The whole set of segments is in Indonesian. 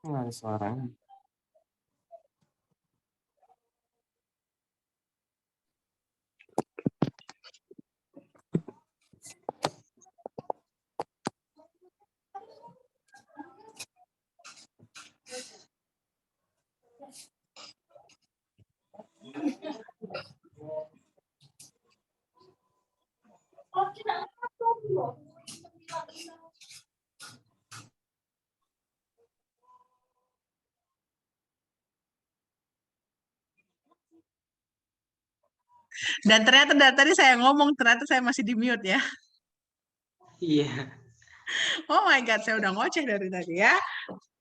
Nggak ada suaranya. Dan ternyata dari tadi saya ngomong, ternyata saya masih di mute ya. Iya. Oh my God, saya udah ngoceh dari tadi ya.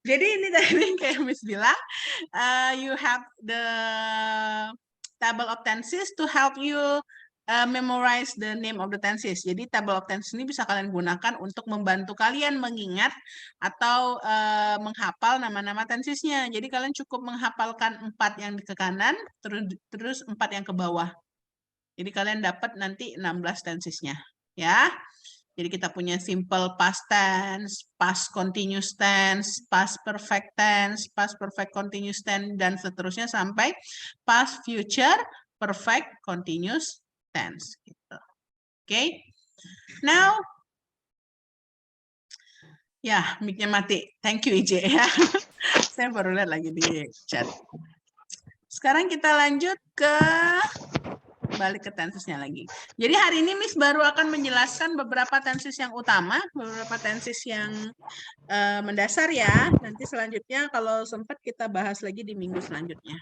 Jadi ini tadi kayak Miss bilang, you have the table of tenses to help you memorize the name of the tenses. Jadi table of tenses ini bisa kalian gunakan untuk membantu kalian mengingat atau menghafal nama-nama tensesnya. Jadi kalian cukup menghafalkan 4 yang ke kanan, terus 4 yang ke bawah. Jadi kalian dapat nanti 16 tensesnya, ya. Jadi kita punya simple past tense, past continuous tense, past perfect continuous tense, dan seterusnya sampai past future perfect continuous tense. Gitu. Oke. Now, ya, mic-nya mati. Thank you, IJ. Ya. Saya baru lihat lagi di chat. Sekarang kita lanjut ke balik ke tensesnya lagi. Jadi hari ini Miss baru akan menjelaskan beberapa tenses yang utama, beberapa tenses yang mendasar ya. Nanti selanjutnya kalau sempat kita bahas lagi di minggu selanjutnya.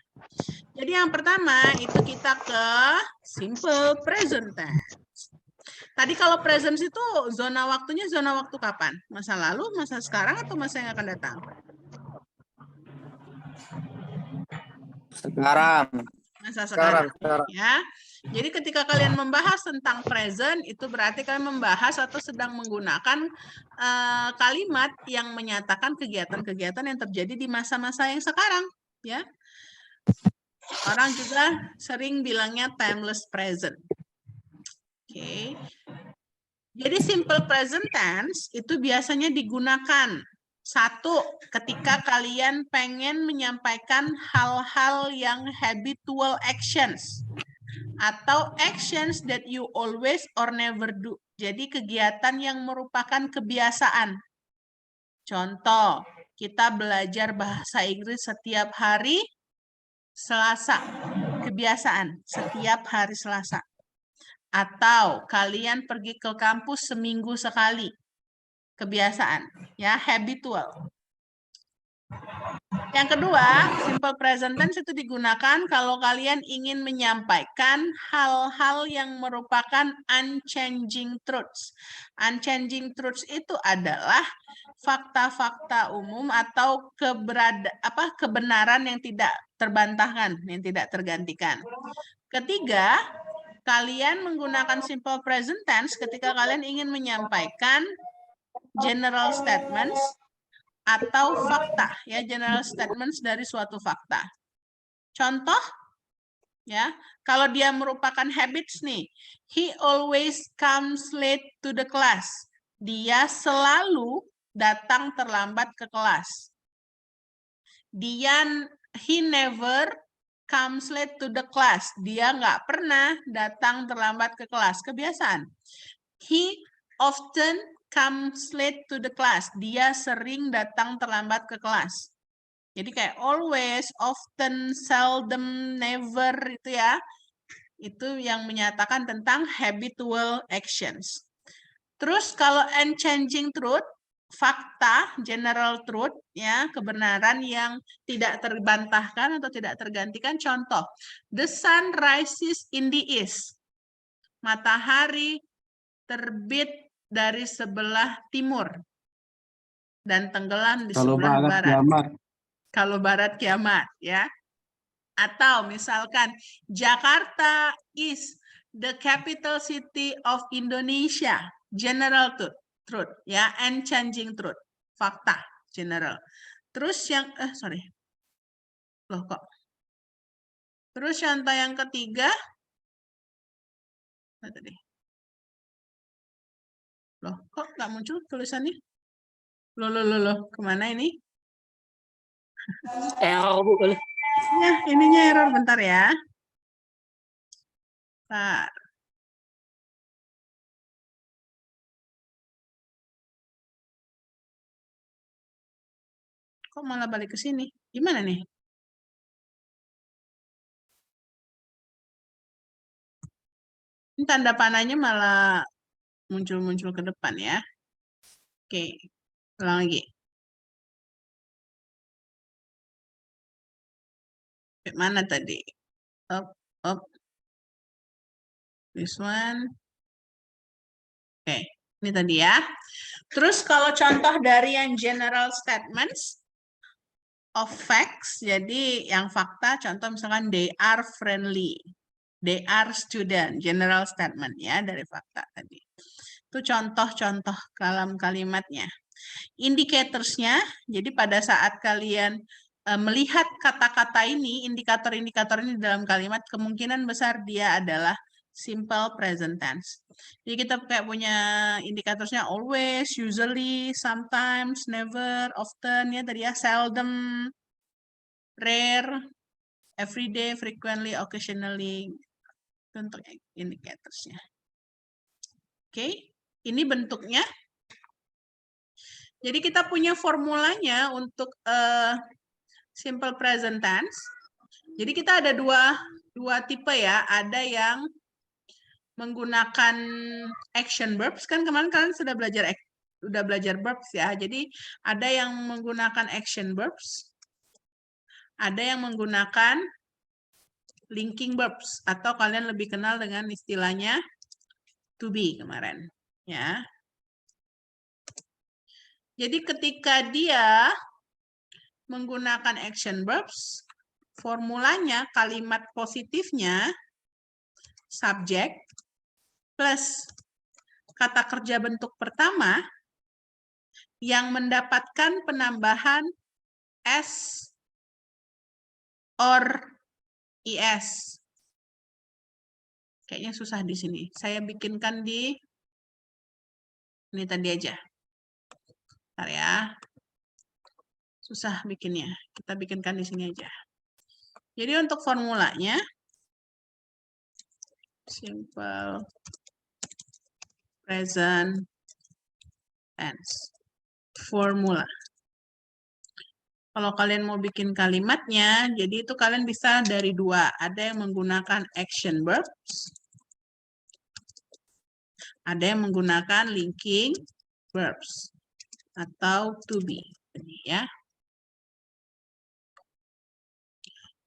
Jadi yang pertama itu kita ke simple present tense. Tadi kalau present itu zona waktunya zona waktu kapan? Masa lalu, masa sekarang, atau masa yang akan datang? Sekarang. Masa sekarang. Ya. Jadi ketika kalian membahas tentang present, itu berarti kalian membahas atau sedang menggunakan kalimat yang menyatakan kegiatan-kegiatan yang terjadi di masa-masa yang sekarang. Ya. Orang juga sering bilangnya timeless present. Oke. Jadi simple present tense itu biasanya digunakan satu, ketika kalian pengen menyampaikan hal-hal yang habitual actions atau actions that you always or never do. Jadi kegiatan yang merupakan kebiasaan. Contoh, kita belajar bahasa Inggris setiap hari Selasa. Kebiasaan, setiap hari Selasa. Atau kalian pergi ke kampus seminggu sekali. Kebiasaan, ya, habitual. Yang kedua, simple present tense itu digunakan kalau kalian ingin menyampaikan hal-hal yang merupakan unchanging truths. Unchanging truths itu adalah fakta-fakta umum atau kebenaran yang tidak terbantahkan, yang tidak tergantikan. Ketiga, kalian menggunakan simple present tense ketika kalian ingin menyampaikan general statements atau fakta, ya, general statements dari suatu fakta. Contoh, ya, kalau dia merupakan habits nih, he always comes late to the class. Dia selalu datang terlambat ke kelas. He never comes late to the class. Dia nggak pernah datang terlambat ke kelas. Kebiasaan. He often comes late to the class. Dia sering datang terlambat ke kelas. Jadi kayak always, often, seldom, never itu ya. Itu yang menyatakan tentang habitual actions. Terus kalau unchanging truth, fakta, general truth, ya, kebenaran yang tidak terbantahkan atau tidak tergantikan. Contoh, the sun rises in the east. Matahari terbit dari sebelah timur dan tenggelam di sebelah barat. Kalau barat kiamat, ya. Atau misalkan Jakarta is the capital city of Indonesia. General truth, ya, unchanging truth, fakta general. Terus yang Terus contoh yang ketiga, Mana tadi? Loh, kok nggak muncul tulisannya? Loh, kemana ini? Error Bu kali. Ya, ininya error, bentar ya. Bentar. Kok malah balik ke sini? Gimana nih? Ini tanda panahnya malah muncul-muncul ke depan ya. Oke, ulang lagi. Mana tadi? Up. This one. Oke, ini tadi ya. Terus kalau contoh dari yang general statements of facts, jadi yang fakta, contoh misalkan they are friendly, they are student, general statement ya dari fakta tadi. Itu contoh-contoh kalimatnya. Indicatorsnya, jadi pada saat kalian melihat kata-kata ini, indikator-indikator ini dalam kalimat, kemungkinan besar dia adalah simple present tense. Jadi kita kayak punya indikatornya always, usually, sometimes, never, often, ya tadi ya, seldom, rare, everyday, frequently, occasionally. Itu untuk indikatorsnya. Oke, ini bentuknya. Jadi kita punya formulanya untuk simple present tense. Jadi kita ada dua tipe ya. Ada yang menggunakan action verbs, kan kemarin kalian sudah belajar verbs ya. Jadi ada yang menggunakan action verbs, ada yang menggunakan linking verbs, atau kalian lebih kenal dengan istilahnya to be kemarin ya. Jadi ketika dia menggunakan action verbs, formulanya kalimat positifnya subjek plus kata kerja bentuk pertama yang mendapatkan penambahan S or IS. Kayaknya susah di sini. Saya bikinkan di ini tadi aja. Bentar ya. Susah bikinnya. Kita bikinkan di sini aja. Jadi untuk formulanya simple present tense formula. Kalau kalian mau bikin kalimatnya, jadi itu kalian bisa dari dua. Ada yang menggunakan action verbs, ada yang menggunakan linking verbs atau to be. Ya.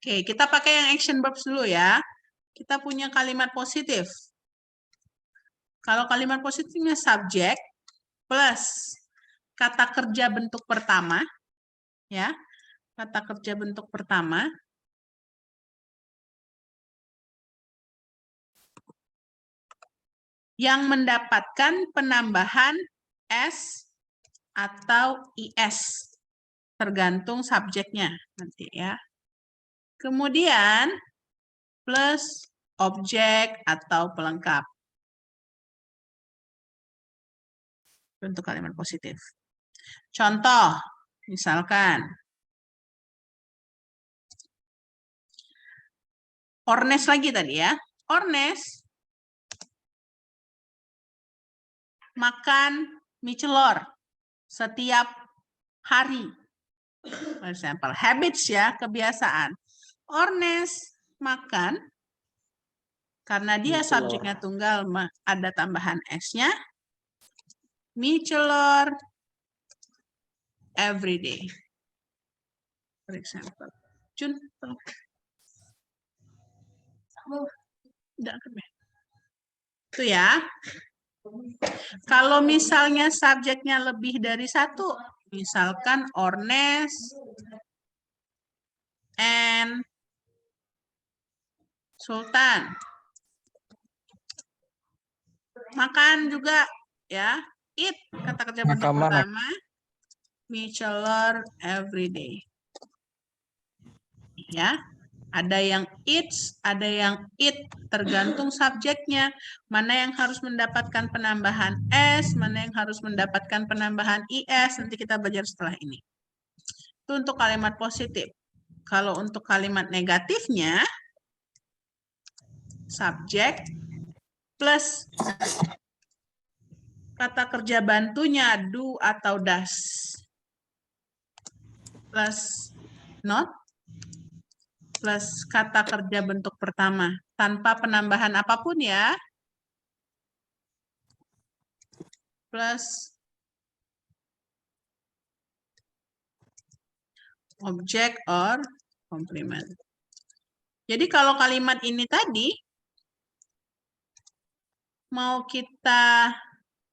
Oke, kita pakai yang action verbs dulu ya. Kita punya kalimat positif. Kalau kalimat positifnya subjek plus kata kerja bentuk pertama, ya, kata kerja bentuk pertama yang mendapatkan penambahan S atau IS, tergantung subjeknya nanti ya. Kemudian plus objek atau pelengkap. Bentuk kalimat positif. Contoh, misalkan Ornes lagi tadi ya. Ornes makan mie celor setiap hari. For example, habits ya, kebiasaan. Ornes makan, karena dia subjeknya tunggal, ada tambahan S-nya, mie celor every day. For example. Jun, itu ya. Kalau misalnya subjeknya lebih dari satu, misalkan Ornes and Sultan. Makan juga ya. Eat, kata kerja bentuk pertama. Mie celor every day. Ya. Ada yang eats, ada yang eat, tergantung subjeknya. Mana yang harus mendapatkan penambahan S, mana yang harus mendapatkan penambahan IS, nanti kita belajar setelah ini. Itu untuk kalimat positif. Kalau untuk kalimat negatifnya, subjek plus kata kerja bantunya do atau does. Plus not plus kata kerja bentuk pertama tanpa penambahan apapun ya. Plus object or complement. Jadi kalau kalimat ini tadi mau kita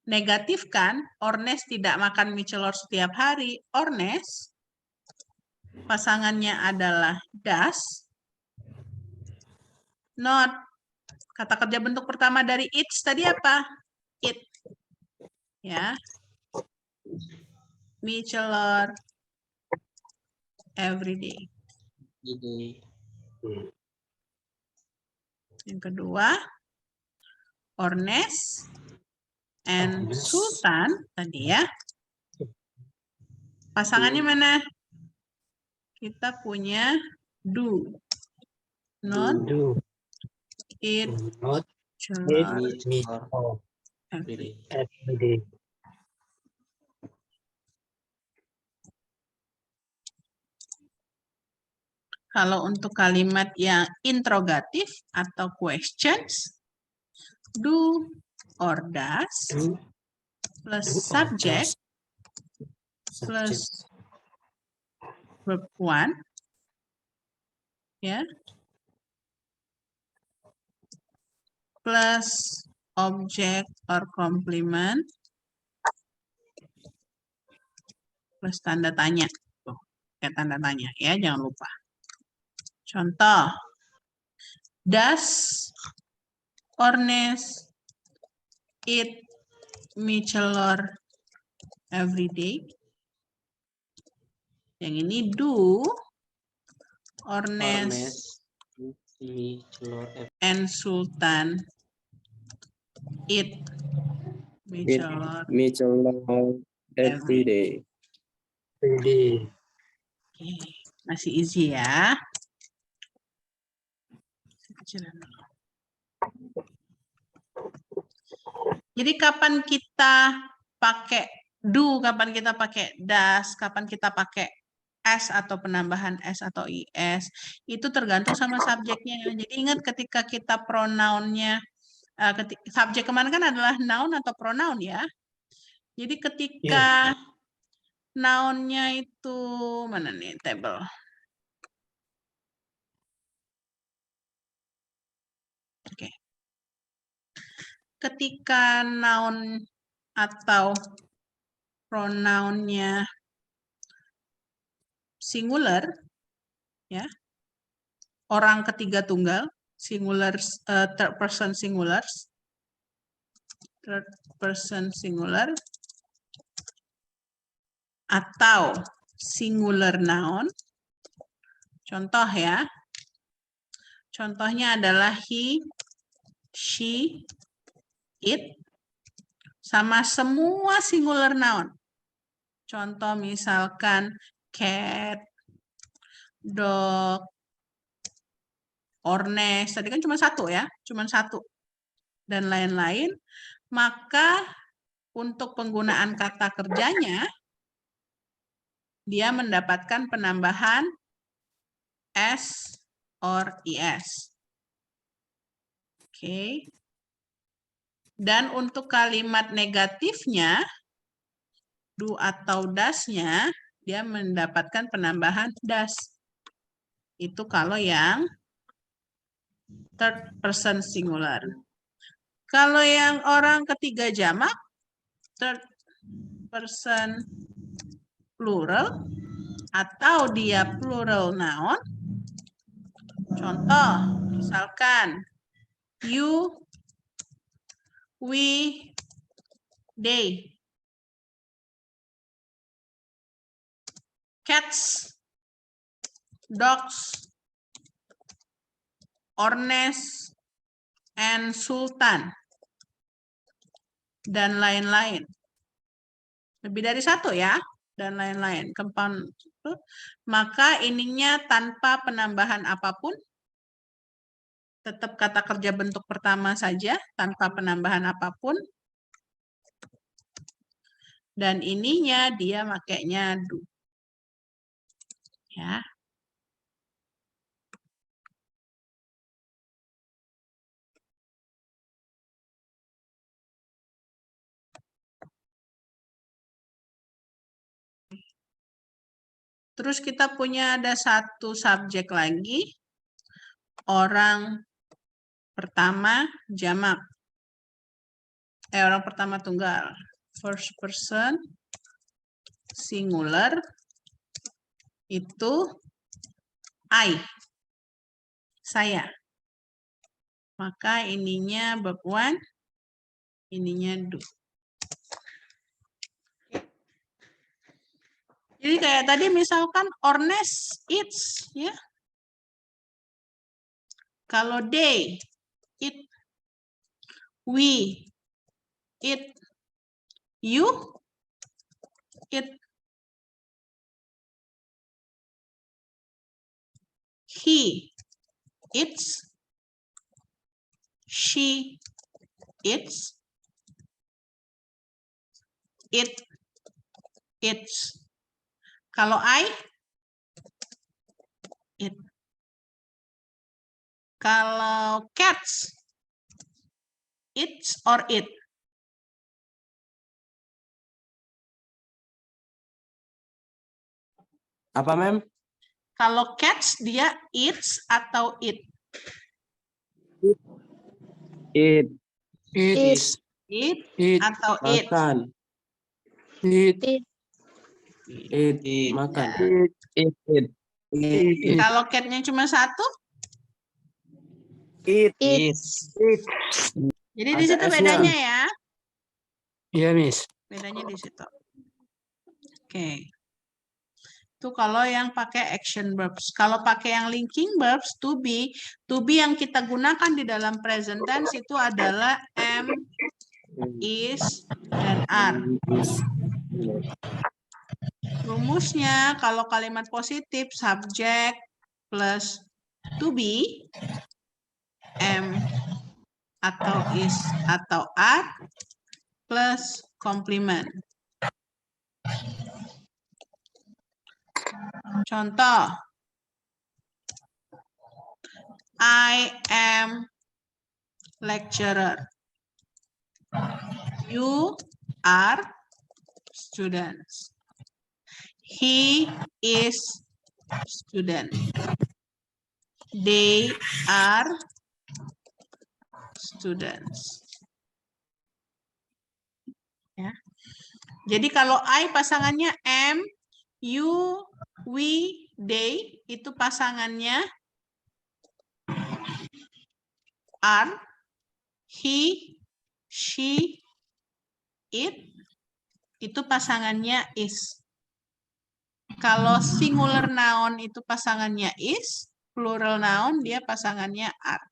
negatifkan, Ornes tidak makan mie celor setiap hari. Ornes pasangannya adalah does. Not. Kata kerja bentuk pertama dari eats tadi apa? Eat. Ya. Mie celor every day. Jadi Yang kedua, Ornes and Sultan tadi ya. Pasangannya mana? Kita punya do. Not Do eat not celor eat meat every day. every day. Kalau untuk kalimat yang interrogatif atau questions, do or does Do plus or subject does plus subject verb 1 ya plus object or complement plus tanda tanya. Tuh, kayak tanda tanya ya, jangan lupa. Contoh, does Ornes eat mie celor every day? Yang ini do Ornes mie celor and Sultan eat mie Eat celor. mie celor every day. every day. Oke, masih easy ya. Kecilan dulu. Jadi kapan kita pakai do, kapan kita pakai does, kapan kita pakai S atau penambahan S atau IS, itu tergantung sama subjeknya. Jadi ingat ketika kita pronounnya, subjek kemarin kan adalah noun atau pronoun ya. Jadi ketika nounnya itu, mana nih table? Oke. Ketika noun atau pronounnya singular, ya, orang ketiga tunggal, singular, third person singular, atau singular noun. Contoh ya, contohnya adalah he, she, it, sama semua singular noun. Contoh misalkan cat, dog, Ornes, tadi kan cuma satu ya, cuma satu. Dan lain-lain, maka untuk penggunaan kata kerjanya, dia mendapatkan penambahan S or IS. Oke. Dan untuk kalimat negatifnya, do atau does-nya, dia mendapatkan penambahan does. Itu kalau yang third person singular. Kalau yang orang ketiga jamak, third person plural, atau dia plural noun. Contoh, misalkan you, we, they. Cats, dogs, Ornes and Sultan, dan lain-lain. Lebih dari satu ya, dan lain-lain. Compound itu, maka ininya tanpa penambahan apapun, tetap kata kerja bentuk pertama saja, tanpa penambahan apapun. Dan ininya dia makainya do. Ya. Terus kita punya ada satu subjek lagi. Orang pertama jamak. Orang pertama tunggal. First person singular itu I. Saya. Maka ininya verb one, ininya do. Jadi kayak tadi misalkan Ornes eats, ya. Kalau they eat, we eat, you eat, he eats, she eats, it eats. Kalau I eat. Kalau cats eats or eat? Apa, Mem? Kalau cats dia eats atau eat? Eat. Eat. Eat Eat. atau eat? Makan. Eat. Eat. Makan. Eat. Eat. Eat. Kalau catnya cuma satu? Eat. Eat. Jadi di Ada situ S-nya. bedanya ya. Iya, Miss. Bedanya di situ. Oke. Itu kalau yang pakai action verbs. Kalau pakai yang linking verbs, to be yang kita gunakan di dalam present tense itu adalah am, is, dan are. Rumusnya kalau kalimat positif subject plus to be, am atau is atau are plus complement. Contoh, I am lecturer. You are students. He is student. They are students. Ya. Jadi kalau I pasangannya am, you, we, they, itu pasangannya are, he, she, it, itu pasangannya is. Kalau singular noun itu pasangannya is, plural noun dia pasangannya are.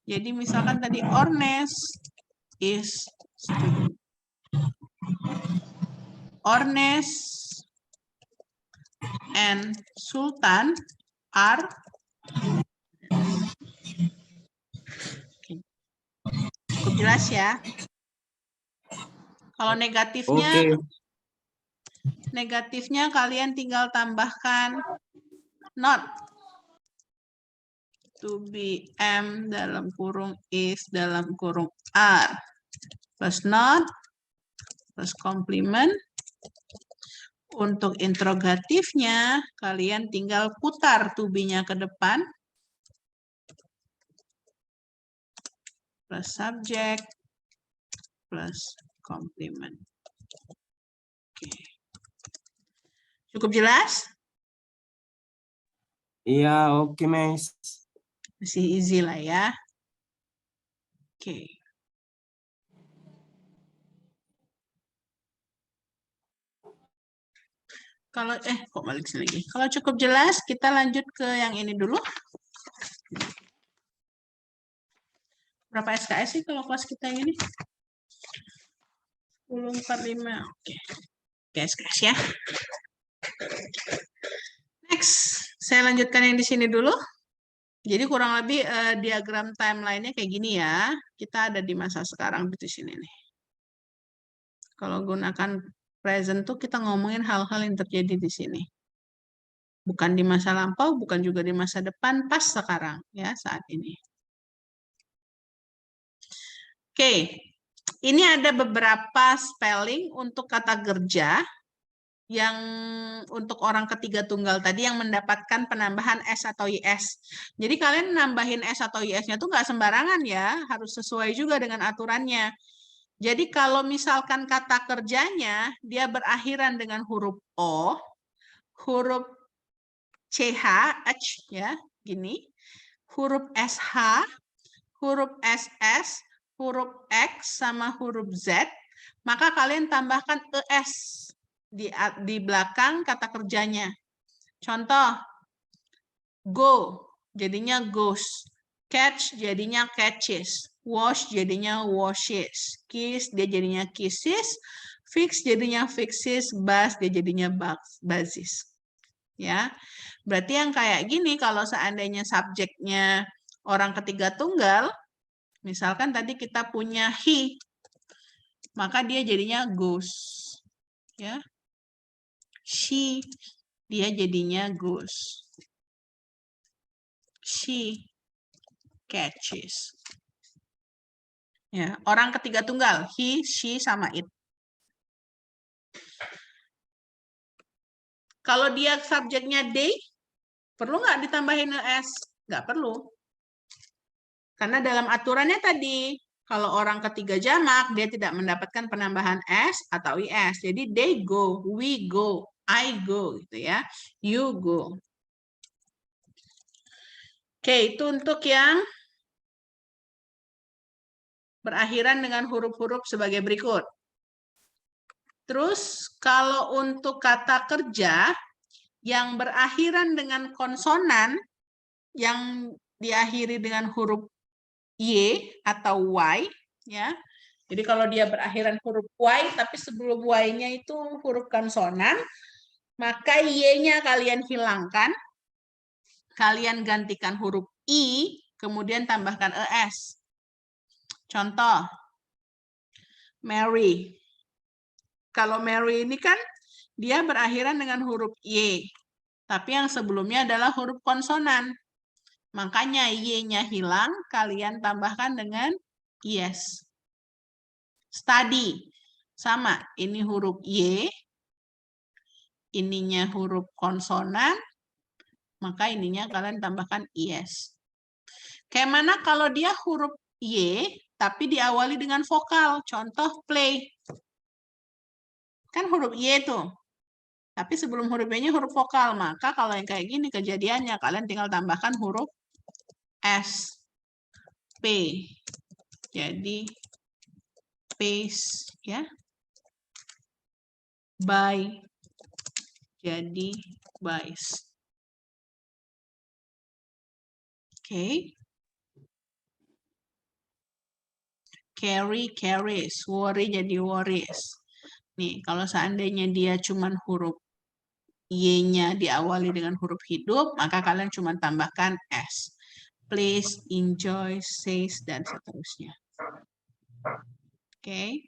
Jadi misalkan tadi Ornes is student. Ornes and Sultan are. Cukup jelas ya. Kalau negatifnya, negatifnya kalian tinggal tambahkan not. To be, am dalam kurung is dalam kurung are plus not plus complement. Untuk interrogatifnya kalian tinggal putar to be-nya ke depan plus subject plus complement. Oke. Cukup jelas? Iya, oke, Miss. Masih easy lah ya. Oke. Kalau kok balik sini lagi. Kalau cukup jelas, kita lanjut ke yang ini dulu. Berapa SKS sih kalau kelas kita yang ini? 10.45. Oke. Oke, SKS ya. Next, saya lanjutkan yang di sini dulu. Jadi kurang lebih diagram timeline-nya kayak gini ya. Kita ada di masa sekarang di sini nih. Kalau gunakan present tuh kita ngomongin hal-hal yang terjadi di sini. Bukan di masa lampau, bukan juga di masa depan, pas sekarang ya saat ini. Oke, ini ada beberapa spelling untuk kata kerja yang untuk orang ketiga tunggal tadi yang mendapatkan penambahan S atau IS. Jadi kalian nambahin S atau IS-nya tuh nggak sembarangan ya, harus sesuai juga dengan aturannya. Jadi kalau misalkan kata kerjanya dia berakhiran dengan huruf O, huruf CH, H ya, gini, huruf SH, huruf SS, huruf X sama huruf Z, maka kalian tambahkan ES di belakang kata kerjanya. Contoh, go jadinya goes, catch jadinya catches, wash jadinya washes, kiss dia jadinya kisses, fix jadinya fixes, buzz dia jadinya buzzes. Ya. Berarti yang kayak gini kalau seandainya subjeknya orang ketiga tunggal, misalkan tadi kita punya he, maka dia jadinya goes. Ya. She, dia jadinya goes. She catches. Ya, orang ketiga tunggal, he, she, sama it. Kalau dia subjeknya they, perlu nggak ditambahin es? Nggak perlu. Karena dalam aturannya tadi, kalau orang ketiga jamak, dia tidak mendapatkan penambahan s atau is. Jadi they go, we go, I go, gitu ya. You go. Oke, itu untuk yang berakhiran dengan huruf-huruf sebagai berikut. Terus, kalau untuk kata kerja yang berakhiran dengan konsonan, yang diakhiri dengan huruf Y atau Y, ya. Jadi kalau dia berakhiran huruf Y, tapi sebelum Y-nya itu huruf konsonan, maka Y-nya kalian hilangkan, kalian gantikan huruf I, kemudian tambahkan ES. Contoh, Mary. Kalau Mary ini kan dia berakhiran dengan huruf Y, tapi yang sebelumnya adalah huruf konsonan. Makanya Y-nya hilang, kalian tambahkan dengan yes. Study. Sama, ini huruf Y, ininya huruf konsonan, maka ininya kalian tambahkan yes. Kayak mana kalau dia huruf Y, tapi diawali dengan vokal. Contoh, play. Kan huruf Y tuh. Tapi sebelum huruf Y-nya huruf vokal. Maka kalau yang kayak gini kejadiannya, kalian tinggal tambahkan huruf S. P. Jadi, pace. Ya. Buy. Jadi, buys. Oke. Carry, carries. Worry jadi worries. Nih, kalau seandainya dia cuma huruf Y-nya diawali dengan huruf hidup, maka kalian cuma tambahkan S. Please, enjoy, says, dan seterusnya. Oke.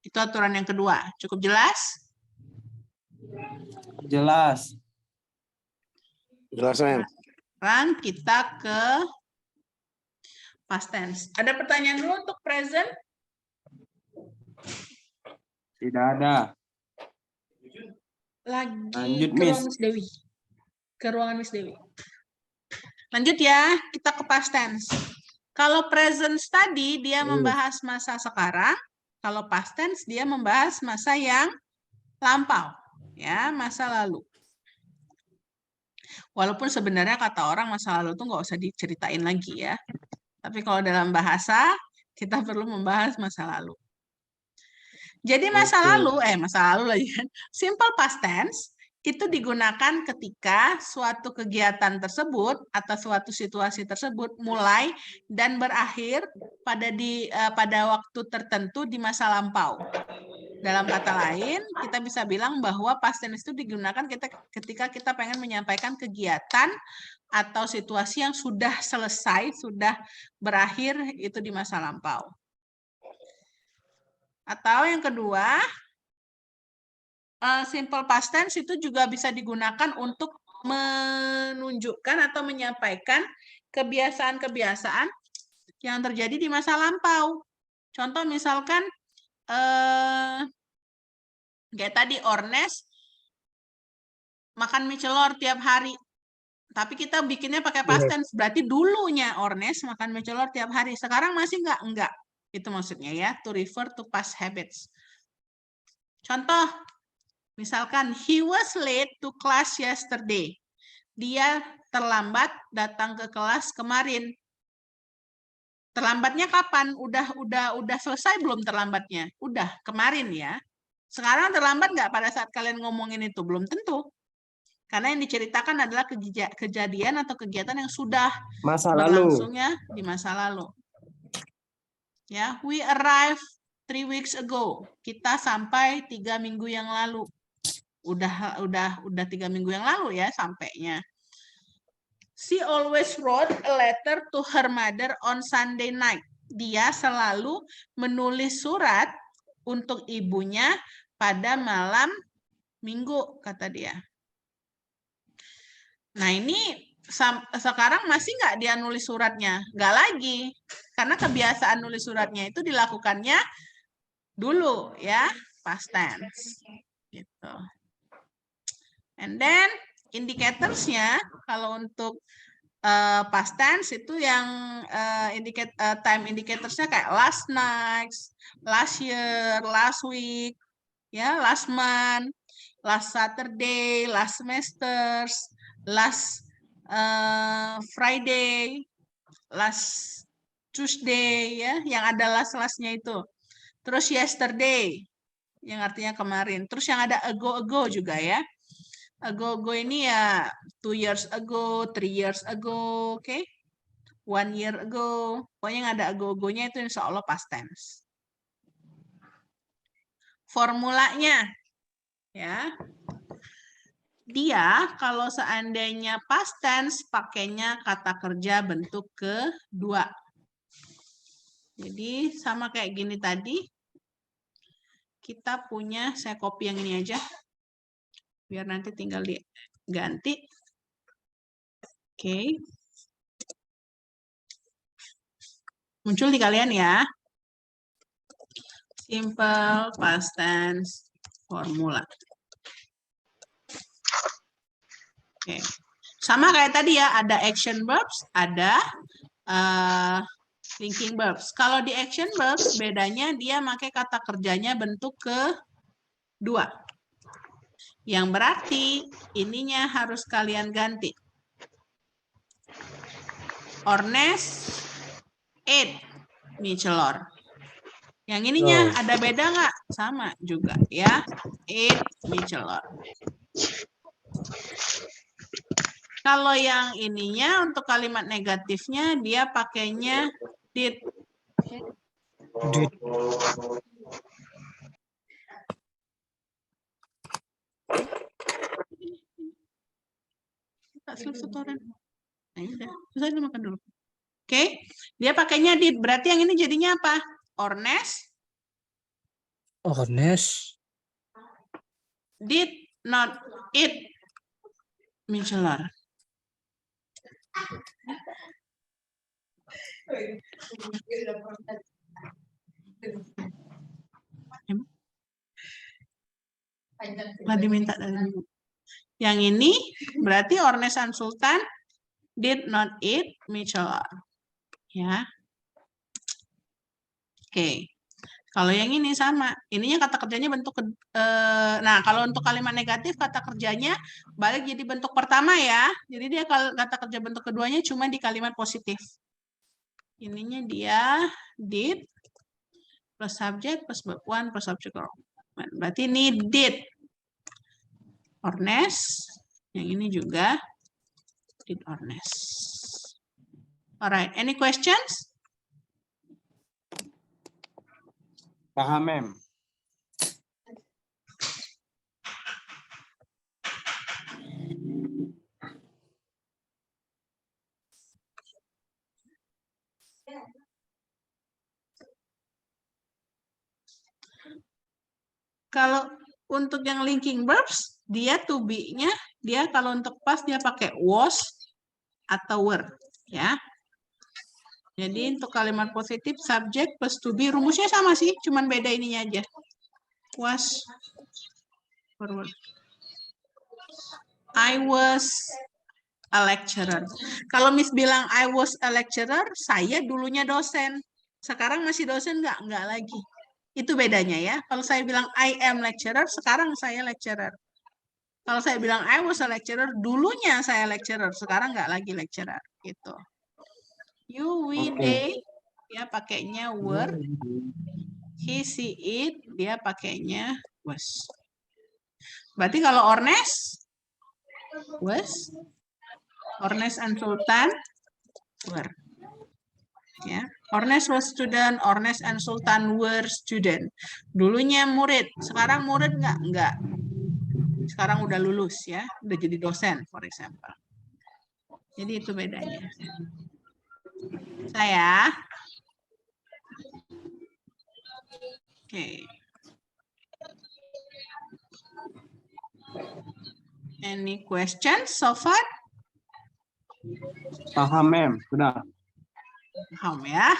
Itu aturan yang kedua. Cukup jelas? Jelas. Jelas, Mem. Sekarang kita ke past tense. Ada pertanyaan dulu untuk present? Tidak ada. Lagi Lanjut, ke Miss. ruang Miss Dewi. Ke ruangan Miss Dewi. Lanjut ya, kita ke past tense. Kalau present study, dia membahas masa sekarang. Kalau past tense, dia membahas masa yang lampau. Ya, masa lalu. Walaupun sebenarnya kata orang masa lalu tuh nggak usah diceritain lagi ya. Tapi kalau dalam bahasa, kita perlu membahas masa lalu. Jadi masa lalu lagi kan, simple past tense, itu digunakan ketika suatu kegiatan tersebut atau suatu situasi tersebut mulai dan berakhir pada waktu tertentu di masa lampau. Dalam kata lain, kita bisa bilang bahwa past tense itu digunakan ketika kita pengen menyampaikan kegiatan atau situasi yang sudah selesai, sudah berakhir itu di masa lampau. Atau yang kedua, simple past tense itu juga bisa digunakan untuk menunjukkan atau menyampaikan kebiasaan-kebiasaan yang terjadi di masa lampau. Contoh misalkan kayak tadi Ornes makan mie celor tiap hari. Tapi kita bikinnya pakai past tense. Berarti dulunya Ornes makan mie celor tiap hari. Sekarang masih enggak? Enggak. Itu maksudnya ya, to refer to past habits. Contoh, misalkan, he was late to class yesterday. Dia terlambat datang ke kelas kemarin. Terlambatnya kapan? Udah selesai belum terlambatnya? Udah, kemarin ya. Sekarang terlambat nggak pada saat kalian ngomongin itu? Belum tentu. Karena yang diceritakan adalah kejadian atau kegiatan yang sudah berlangsungnya di masa lalu. Ya, we arrived 3 weeks ago. Kita sampai 3 minggu yang lalu. Udah 3 minggu yang lalu ya sampainya. She always wrote a letter to her mother on Sunday night. Dia selalu menulis surat untuk ibunya pada malam Minggu, kata dia. Nah ini sekarang masih nggak dia nulis suratnya? Nggak lagi. Karena kebiasaan nulis suratnya itu dilakukannya dulu ya, past tense. Gitu. And then indicatorsnya kalau untuk past tense itu yang time indicatorsnya kayak last night, last year, last week, ya, last month, last Saturday, last semester, last Friday, last Tuesday, ya, yang ada last-lastnya itu. Terus yesterday, yang artinya kemarin. Terus yang ada ago juga ya. Ago ini ya 2 years ago, 3 years ago, oke? 1 year ago. Pokoknya yang ada ago-nya itu insya Allah past tense. Formulanya, ya. Dia kalau seandainya past tense pakainya kata kerja bentuk kedua. Jadi sama kayak gini tadi. Kita punya, saya copy yang ini aja. Biar nanti tinggal diganti. Oke. Muncul di kalian ya. Simple past tense formula. Oke. Sama kayak tadi ya, ada action verbs, ada thinking verbs. Kalau di action verbs, bedanya dia pakai kata kerjanya bentuk kedua. Yang berarti ininya harus kalian ganti. Ornes ate mie celor. Yang ininya ada beda nggak? Sama juga ya. Ate mie celor. Kalau yang ininya untuk kalimat negatifnya dia pakainya did. Did. Tak selesai. Nah, udah. Selesai makan dulu. Oke, dia pakainya did. Berarti yang ini jadinya apa? Ornes did not eat mie celor. Nggak diminta dari ibu. Yang ini berarti Ornes and Sultan did not eat mie celor. Ya. Oke. Kalau yang ini sama, ininya kata kerjanya bentuk nah kalau untuk kalimat negatif kata kerjanya balik jadi bentuk pertama ya. Jadi dia kata kerja bentuk keduanya cuma di kalimat positif. Ininya dia did plus subject plus verb one plus subject. Berarti ini did. Ornes. Yang ini juga did Ornes. Alright, any questions? Paham, Mem. Kalau untuk yang linking verbs, dia to be-nya, dia kalau untuk past dia pakai was atau were, ya. Jadi untuk kalimat positif, subject plus to be, rumusnya sama sih, cuman beda ininya aja. Was, forward. I was a lecturer. Kalau Miss bilang I was a lecturer, saya dulunya dosen. Sekarang masih dosen nggak? Nggak lagi. Itu bedanya ya. Kalau saya bilang I am lecturer, sekarang saya lecturer. Kalau saya bilang I was a lecturer, dulunya saya lecturer, sekarang nggak lagi lecturer. Gitu. You, we, Oke. they, dia pakainya were. He, she, it, dia pakainya was. Berarti kalau Ornes, was. Ornes and Sultan, were. Ya. Ornes was student, Ornes and Sultan were student. Dulunya murid, sekarang murid nggak? Nggak. Sekarang udah lulus ya, udah jadi dosen, for example. Jadi itu bedanya. Saya. Oke. Any questions so far? Paham, Mem. Sudah. Paham ya?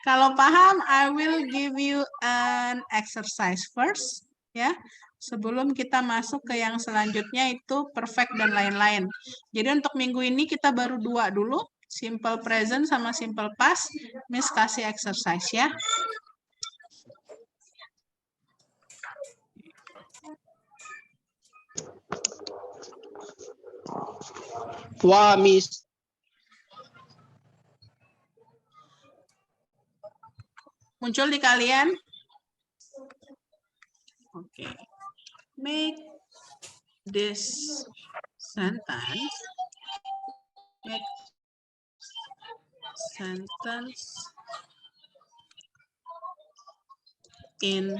Kalau paham, I will give you an exercise first, ya. Sebelum kita masuk ke yang selanjutnya itu perfect dan lain-lain. Jadi untuk minggu ini kita baru 2 dulu, simple present sama simple past. Miss kasih exercise ya. Wah, Miss. Muncul di kalian? Oke. Make this sentence. Make sentence in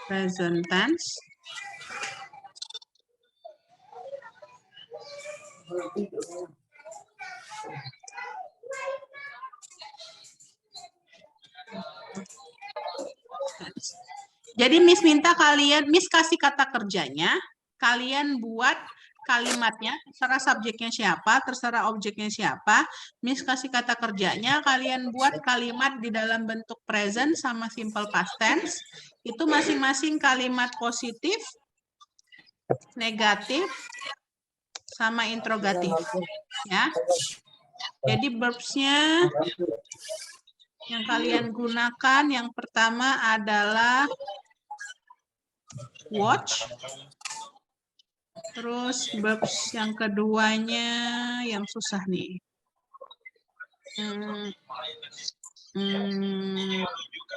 present tense. Jadi Miss minta kalian, Miss kasih kata kerjanya, kalian buat kalimatnya, terserah subjeknya siapa, terserah objeknya siapa, Miss kasih kata kerjanya, kalian buat kalimat di dalam bentuk present sama simple past tense, itu masing-masing kalimat positif, negatif, sama interrogatif. Ya. Jadi verbs-nya yang kalian gunakan yang pertama adalah watch. Terus verbs yang keduanya yang susah nih.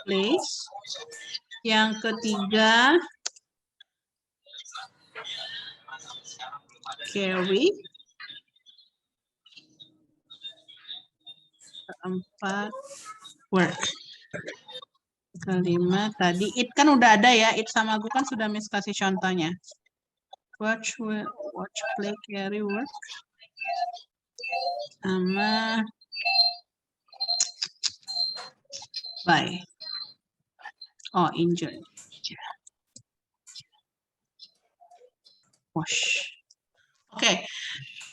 Place. Yang ketiga carry. Keempat work. Kelima tadi it kan udah ada ya, it sama gue kan sudah Miss kasih contohnya. Watch, play, carry, work. Sama buy. Oh, enjoy. Wash. Oke.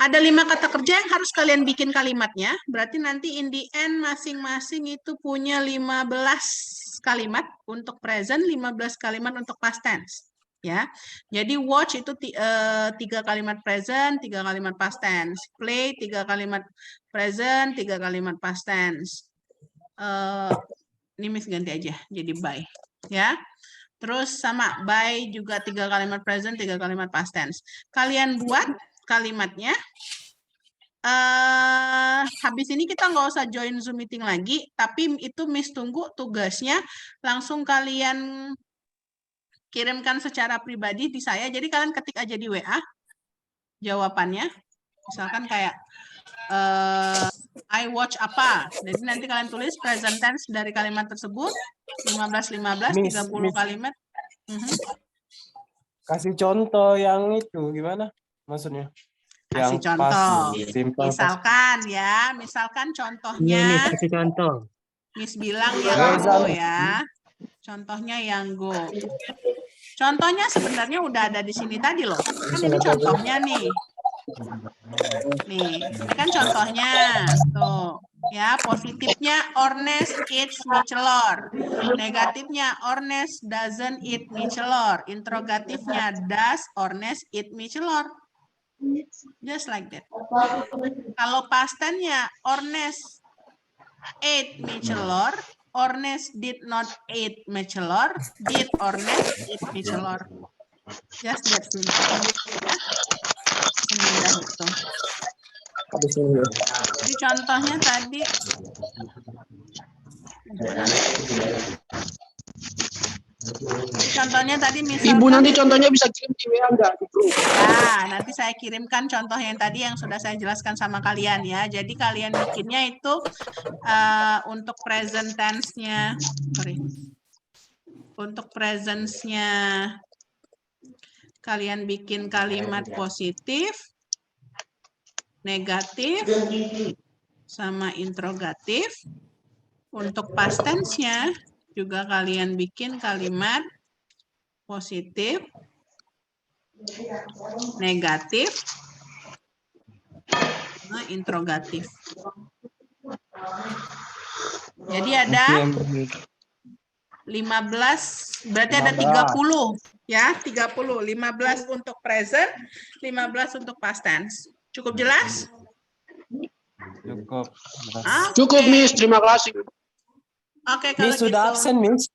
Ada 5 kata kerja yang harus kalian bikin kalimatnya. Berarti nanti in the end masing-masing itu punya 15 kalimat untuk present, 15 kalimat untuk past tense. Ya, jadi watch itu 3 kalimat present, 3 kalimat past tense. Play 3 kalimat present, 3 kalimat past tense. Ini Miss ganti aja, jadi buy. Ya, terus sama buy juga 3 kalimat present, 3 kalimat past tense. Kalian buat kalimatnya. Habis ini kita nggak usah join Zoom meeting lagi, tapi itu Miss tunggu tugasnya langsung kalian kirimkan secara pribadi di saya. Jadi kalian ketik aja di WA jawabannya. Misalkan kayak I watch apa. Jadi nanti kalian tulis present tense dari kalimat tersebut 15 Miss, 30 Miss. kalimat. Kasih contoh yang itu gimana? Maksudnya? Kasih Yang contoh. pas, simple, pas. Misalkan Iya, contohnya Miss, kasih contoh. Miss bilang yang go ya. Contohnya yang go. Contohnya sebenarnya udah ada di sini tadi loh. Kan ini contohnya nih. Nih, ini kan contohnya. Tuh. Ya, positifnya Ornes eats michelor. Negatifnya Ornes doesn't eat michelor. Interrogatifnya does Ornes eat michelor. Just like that. Kalau past tense-nya Ornes ate michelor, Ornes did not eat michelor, did Ornes eat michelor. Just that simple. Ya. Semudah itu. Jadi contohnya tadi. Contohnya tadi misalkan. Ibu nanti contohnya bisa kirim di WA enggak di grup? Ya, nanti saya kirimkan contoh yang tadi yang sudah saya jelaskan sama kalian ya. Jadi kalian bikinnya itu untuk present tense-nya, untuk presence-nya kalian bikin kalimat positif, negatif, sama interrogatif. Untuk past tense-nya juga kalian bikin kalimat positif, negatif, sama interrogatif. Jadi ada 15, berarti ada 30 ya, 30. 15 untuk present, 15 untuk past tense. Cukup jelas? Cukup. Cukup, Miss. Terima kasih. Oke, kalau Miss sudah gitu. absen, Miss.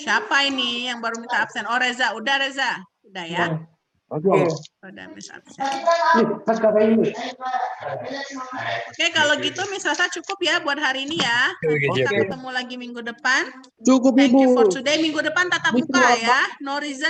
Siapa ini yang baru minta absen? Oh, Reza. Udah, Reza. Udah ya? Oke. Udah, Miss absen. Oke, kalau gitu Miss rasa cukup ya buat hari ini ya. Nanti kita ketemu lagi minggu depan. Cukup, Thank you Ibu. for today. Minggu depan tatap muka ya. No reason.